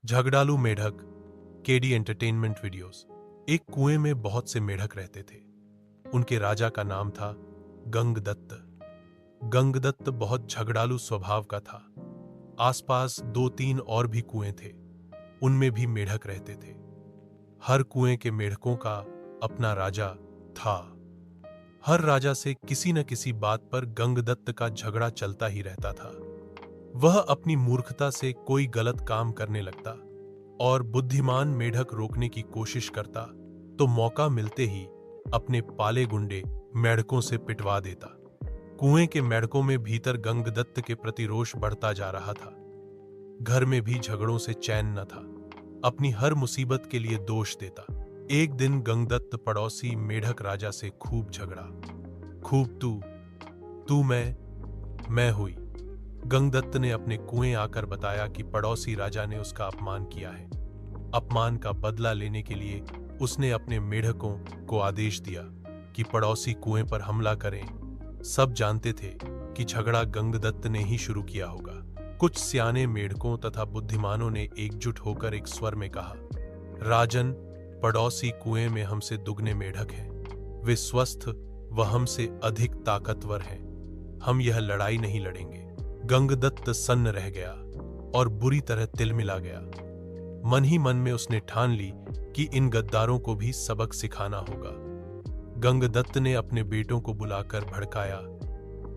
झगड़ालू मेढक। KD entertainment videos. एक कुएं में बहुत से मेढक रहते थे। उनके राजा का नाम था गंगदत्त। गंगदत्त बहुत झगड़ालू स्वभाव का था। आसपास 2-3 और भी कुएं थे, उनमें भी मेढक रहते थे। हर कुएं के मेढकों का अपना राजा था। हर राजा से किसी न किसी बात पर गंगदत्त का झगड़ा चलता ही रहता था। वह अपनी मूर्खता से कोई गलत काम करने लगता और बुद्धिमान मेढक रोकने की कोशिश करता तो मौका मिलते ही अपने पाले गुंडे मेढकों से पिटवा देता। कुएं के मेढकों में भीतर गंगदत्त के प्रति रोष बढ़ता जा रहा था। घर में भी झगड़ों से चैन न था। अपनी हर मुसीबत के लिए दोष देता। एक दिन गंगदत्त पड़ोसी मेढक राजा से खूब झगड़ा। खूब तू मैं हुई। गंगदत्त ने अपने कुएं आकर बताया कि पड़ोसी राजा ने उसका अपमान किया है। अपमान का बदला लेने के लिए उसने अपने मेढकों को आदेश दिया कि पड़ोसी कुएं पर हमला करें। सब जानते थे कि झगड़ा गंगदत्त ने ही शुरू किया होगा। कुछ सियाने मेढकों तथा बुद्धिमानों ने एकजुट होकर एक स्वर में कहा, राजन, पड़ोसी कुएं में हमसे दुगने मेढक हैं। वे स्वस्थ व हमसे अधिक ताकतवर हैं। हम यह लड़ाई नहीं लड़ेंगे। गंगदत्त सन्न रह गया और बुरी तरह तिलमिला गया। मन ही मन में उसने ठान ली कि इन गद्दारों को भी सबक सिखाना होगा। गंगदत्त ने अपने बेटों को बुलाकर भड़काया,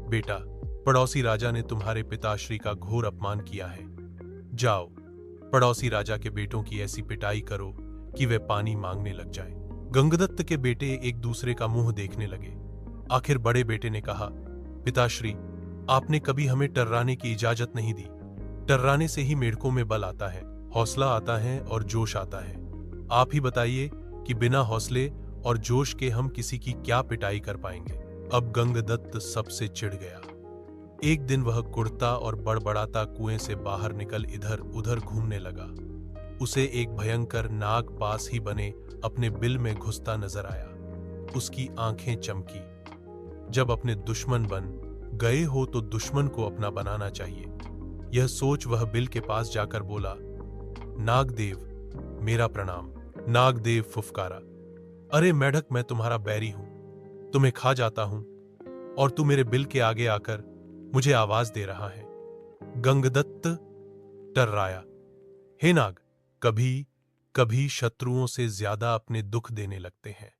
बेटा, पड़ोसी राजा ने तुम्हारे पिताश्री का घोर अपमान किया है। जाओ, पड़ोसी राजा के बेटों की ऐसी पिटाई करो कि वे पानी मांगने लग जाए। गंगदत्त के बेटे एक दूसरे का मुंह देखने लगे। आखिर बड़े बेटे ने कहा, पिताश्री, आपने कभी हमें टर्राने की इजाजत नहीं दी। टर्राने से ही मेढकों में बल आता है, हौसला आता है और जोश आता है। आप ही बताइए कि बिना हौसले और जोश के हम किसी की क्या पिटाई कर पाएंगे। अब गंगदत्त सबसे चिढ़ गया। एक दिन वह कुड़ता और बड़बड़ाता कुएं से बाहर निकल इधर उधर घूमने लगा। उसे एक भयंकर नाग पास ही बने अपने बिल में घुसता नजर आया। उसकी आंखें चमकी। जब अपने दुश्मन बन गए हो तो दुश्मन को अपना बनाना चाहिए। यह सोच वह बिल के पास जाकर बोला, नागदेव, मेरा प्रणाम। नागदेव फुफकारा, अरे मेढक, मैं तुम्हारा बैरी हूं, तुम्हें खा जाता हूं और तू मेरे बिल के आगे आकर मुझे आवाज दे रहा है। गंगदत्त टर्राया, हे नाग, कभी कभी शत्रुओं से ज्यादा अपने दुख देने लगते हैं।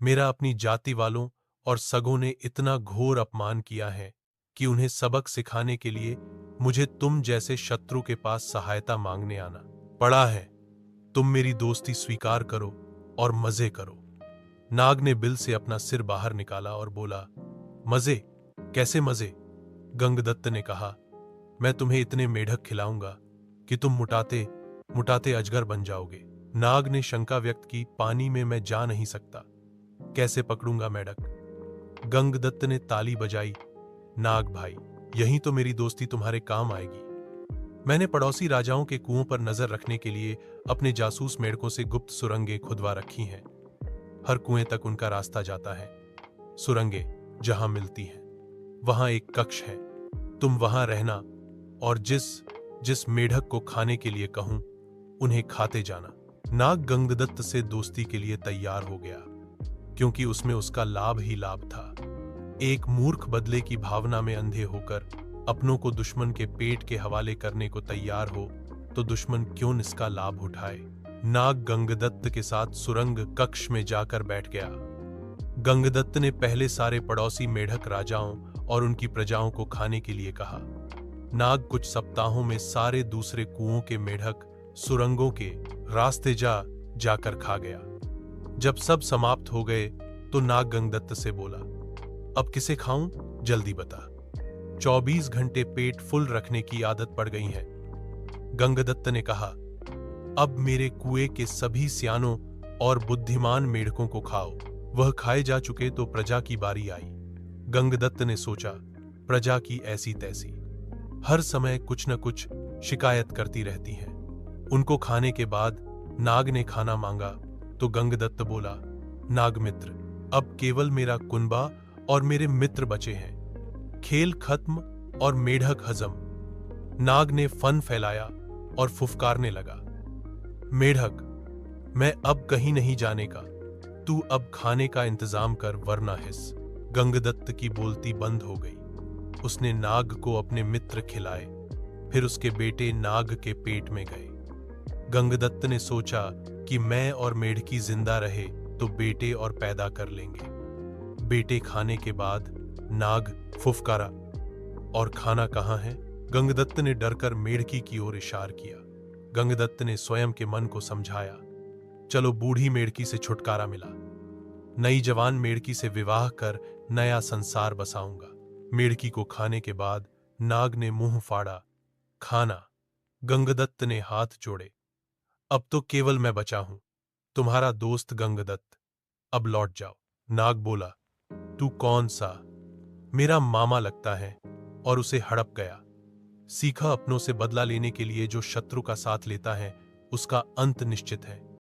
मेरा अपनी जाति वालों और सगों ने इतना घोर अपमान किया है कि उन्हें सबक सिखाने के लिए मुझे तुम जैसे शत्रु के पास सहायता मांगने आना पड़ा है। तुम मेरी दोस्ती स्वीकार करो और मजे करो। नाग ने बिल से अपना सिर बाहर निकाला और बोला, मजे? कैसे मजे? गंगदत्त ने कहा, मैं तुम्हें इतने मेढक खिलाऊंगा कि तुम मुटाते मुटाते अजगर बन जाओगे। नाग ने शंका व्यक्त की, पानी में मैं जा नहीं सकता, कैसे पकड़ूंगा मेढक? गंगदत्त ने ताली बजाई, नाग भाई, यही तो मेरी दोस्ती तुम्हारे काम आएगी। मैंने पड़ोसी राजाओं के कुओं पर नजर रखने के लिए अपने जासूस मेढकों से गुप्त सुरंगें खुदवा रखी हैं। हर कुएं तक उनका रास्ता जाता है। सुरंगें जहां मिलती हैं वहां एक कक्ष है। तुम वहां रहना और जिस मेढक को खाने के लिए कहूं उन्हें खाते जाना। नाग गंगदत्त से दोस्ती के लिए तैयार हो गया, क्योंकि उसमें उसका लाभ ही लाभ था। एक मूर्ख बदले की भावना में अंधे होकर अपनों को दुश्मन के पेट के हवाले करने को तैयार हो तो दुश्मन क्यों न इसका लाभ उठाए। नाग गंगदत्त के साथ सुरंग कक्ष में जाकर बैठ गया। गंगदत्त ने पहले सारे पड़ोसी मेढक राजाओं और उनकी प्रजाओं को खाने के लिए कहा। नाग कुछ सप्ताहों में सारे दूसरे कुओं के मेढक सुरंगों के रास्ते जाकर खा गया। जब सब समाप्त हो गए तो नाग गंगदत्त से बोला, अब किसे खाऊं, जल्दी बता। 24 घंटे पेट फुल रखने की आदत पड़ गई है। गंगदत्त ने कहा, अब मेरे कुएं के सभी सियानों और बुद्धिमान मेढकों को खाओ। वह खाए जा चुके तो प्रजा की बारी आई। गंगदत्त ने सोचा, प्रजा की ऐसी तैसी हर समय कुछ न कुछ शिकायत करती रहती है। उनको खाने के बाद नाग ने खाना मांगा तो गंगदत्त बोला, नागमित्र, अब केवल मेरा कुनबा और मेरे मित्र बचे हैं। खेल खत्म और मेढक हजम। नाग ने फन फैलाया और फुफकारने लगा, मेढक, मैं अब कहीं नहीं जाने का। तू अब खाने का इंतजाम कर वरना हिस। गंगदत्त की बोलती बंद हो गई। उसने नाग को अपने मित्र खिलाए, फिर उसके बेटे नाग के पेट में गए। गंगदत्त ने सोचा कि मैं और मेढकी जिंदा रहे तो बेटे और पैदा कर लेंगे। बेटे खाने के बाद नाग फुफकारा, और खाना कहाँ है? गंगदत्त ने डरकर मेढकी की ओर इशारा किया। गंगदत्त ने स्वयं के मन को समझाया, चलो बूढ़ी मेढकी से छुटकारा मिला। नई जवान मेढकी से विवाह कर नया संसार बसाऊंगा। मेढकी को खाने के बाद नाग ने मुंह फाड़ा, खाना। गंगदत्त ने हाथ जोड़े, अब तो केवल मैं बचा हूं, तुम्हारा दोस्त गंगदत्त। अब लौट जाओ। नाग बोला, तू कौन सा? मेरा मामा लगता है। और उसे हड़प गया। सीखा, अपनों से बदला लेने के लिए जो शत्रु का साथ लेता है उसका अंत निश्चित है।